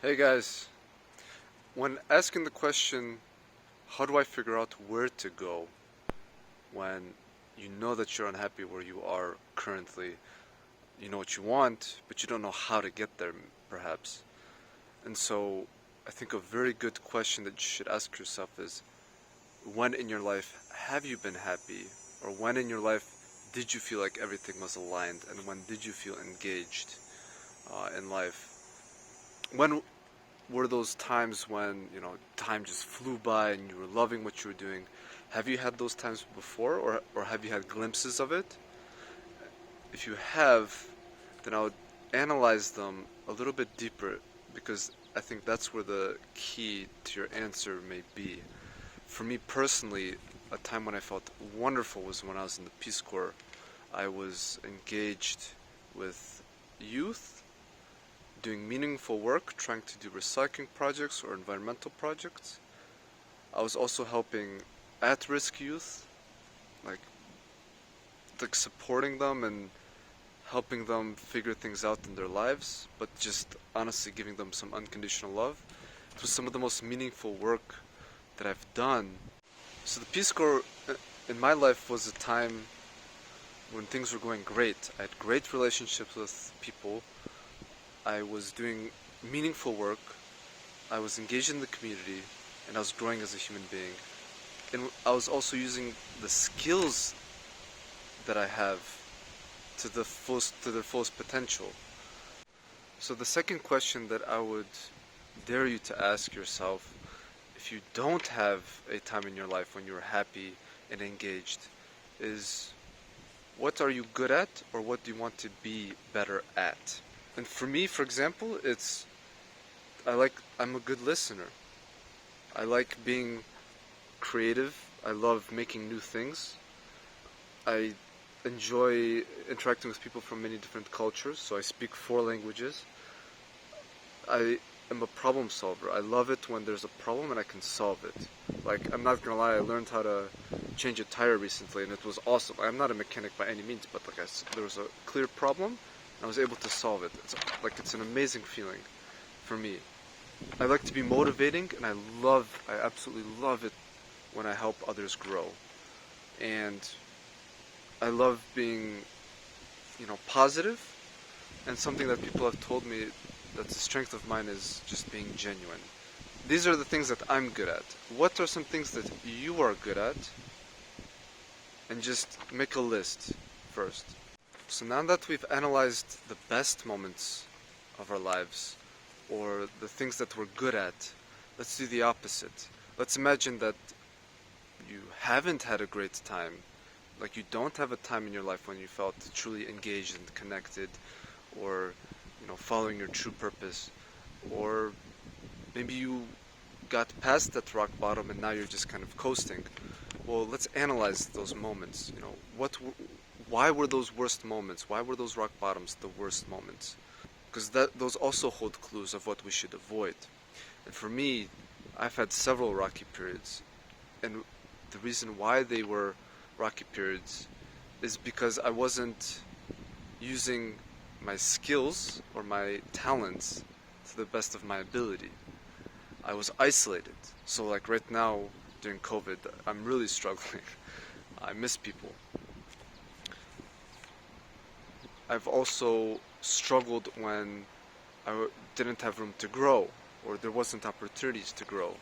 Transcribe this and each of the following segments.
Hey guys, when asking the question, how do I figure out where to go when you know that you're unhappy where you are currently? You know what you want, but you don't know how to get there, perhaps. And so, I think a very good question that you should ask yourself is, when in your life have you been happy? Or when in your life did you feel like everything was aligned? And when did you feel engaged in life? When were those times when, time just flew by and you were loving what you were doing? Have you had those times before, or have you had glimpses of it? If you have, then I would analyze them a little bit deeper, because I think that's where the key to your answer may be. For me personally, a time when I felt wonderful was when I was in the Peace Corps. I was engaged with youth, doing meaningful work, trying to do recycling projects or environmental projects. I was also helping at-risk youth, like supporting them and helping them figure things out in their lives, but just honestly giving them some unconditional love. It was some of the most meaningful work that I've done. So the Peace Corps in my life was a time when things were going great. I had great relationships with people. I was doing meaningful work. I was engaged in the community, and I was growing as a human being. And I was also using the skills that I have to their fullest potential. So the second question that I would dare you to ask yourself, if you don't have a time in your life when you're happy and engaged, is what are you good at, or what do you want to be better at? And for me, for example, I'm a good listener. I like being creative. I love making new things. I enjoy interacting with people from many different cultures, so I speak 4 languages. I am a problem solver. I love it when there's a problem and I can solve it. Like, I'm not gonna lie, I learned how to change a tire recently and it was awesome. I'm not a mechanic by any means, but there was a clear problem and I was able to solve it. It's an amazing feeling for me. I like to be motivating, and I absolutely love it when I help others grow. And I love being, positive, and something that people have told me that's a strength of mine is just being genuine. These are the things that I'm good at. What are some things that you are good at? And just make a list first. So now that we've analyzed the best moments of our lives, or the things that we're good at, let's do the opposite. Let's imagine that you haven't had a great time. Like, you don't have a time in your life when you felt truly engaged and connected, or following your true purpose, or maybe you got past that rock bottom and now you're just kind of coasting. Well, let's analyze those moments. Why were those worst moments? Why were those rock bottoms the worst moments? Because those also hold clues of what we should avoid. And for me, I've had several rocky periods, and the reason why they were rocky periods is because I wasn't using my skills or my talents to the best of my ability. I was isolated. So like right now during COVID, I'm really struggling. I miss people. I've also struggled when didn't have room to grow, or there wasn't opportunities to grow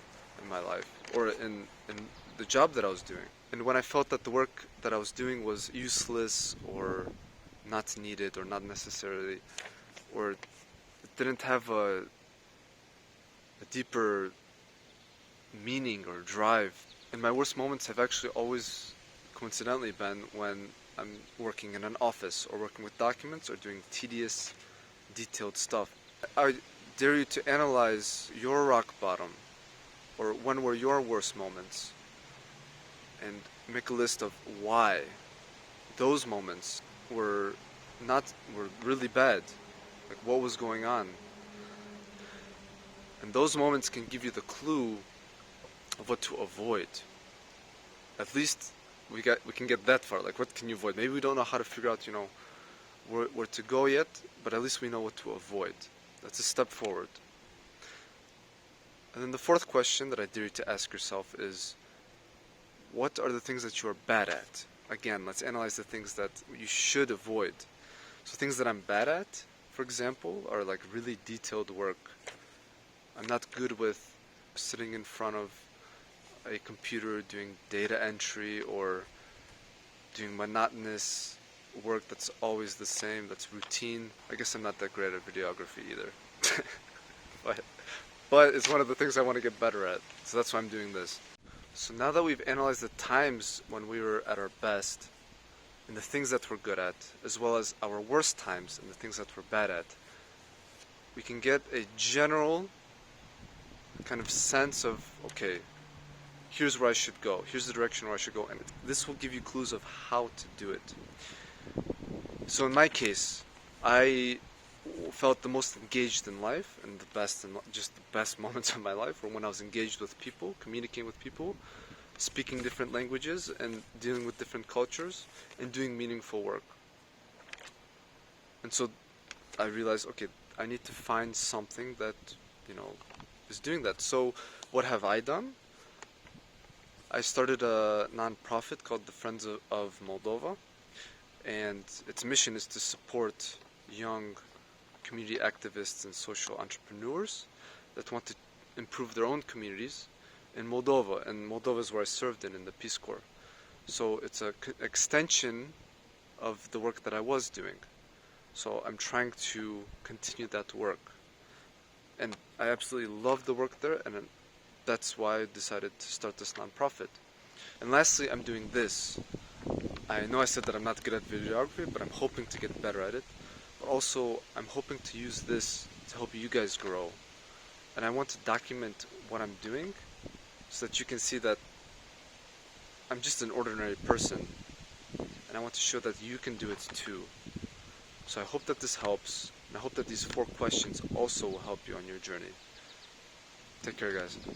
in my life, or in the job that I was doing. And when I felt that the work that I was doing was useless, or not needed, or not necessarily, or it didn't have a deeper meaning or drive. And my worst moments have actually always coincidentally been when I'm working in an office, or working with documents, or doing tedious, detailed stuff. I dare you to analyze your rock bottom, or when were your worst moments, and make a list of why those moments were really bad. Like, what was going on? And those moments can give you the clue of what to avoid. At least we can get that far. Like, what can you avoid? Maybe we don't know how to figure out, where to go yet, but at least we know what to avoid. That's a step forward. And then the fourth question that I dare you to ask yourself is, what are the things that you are bad at? Again, let's analyze the things that you should avoid. So things that I'm bad at, for example, are like really detailed work. I'm not good with sitting in front of a computer doing data entry or doing monotonous work that's always the same, that's routine. I guess I'm not that great at videography either. but it's one of the things I want to get better at. So that's why I'm doing this. So now that we've analyzed the times when we were at our best and the things that we're good at, as well as our worst times and the things that we're bad at, we can get a general kind of sense of, okay, here's where I should go, here's the direction where I should go, and this will give you clues of how to do it. So in my case, I felt the most engaged in life, and the best, and just the best moments of my life were when I was engaged with people, communicating with people, speaking different languages, and dealing with different cultures, and doing meaningful work. And so I realized, okay, I need to find something that, is doing that. So what have I done? I started a non-profit called the Friends of Moldova, and its mission is to support young community activists and social entrepreneurs that want to improve their own communities in Moldova, and Moldova is where I served in the Peace Corps. So it's an extension of the work that I was doing. So I'm trying to continue that work, and I absolutely love the work there, and that's why I decided to start this nonprofit. And lastly, I'm doing this. I know I said that I'm not good at videography, but I'm hoping to get better at it. But also, I'm hoping to use this to help you guys grow. And I want to document what I'm doing so that you can see that I'm just an ordinary person. And I want to show that you can do it too. So I hope that this helps. And I hope that these 4 questions also will help you on your journey. Take care, guys.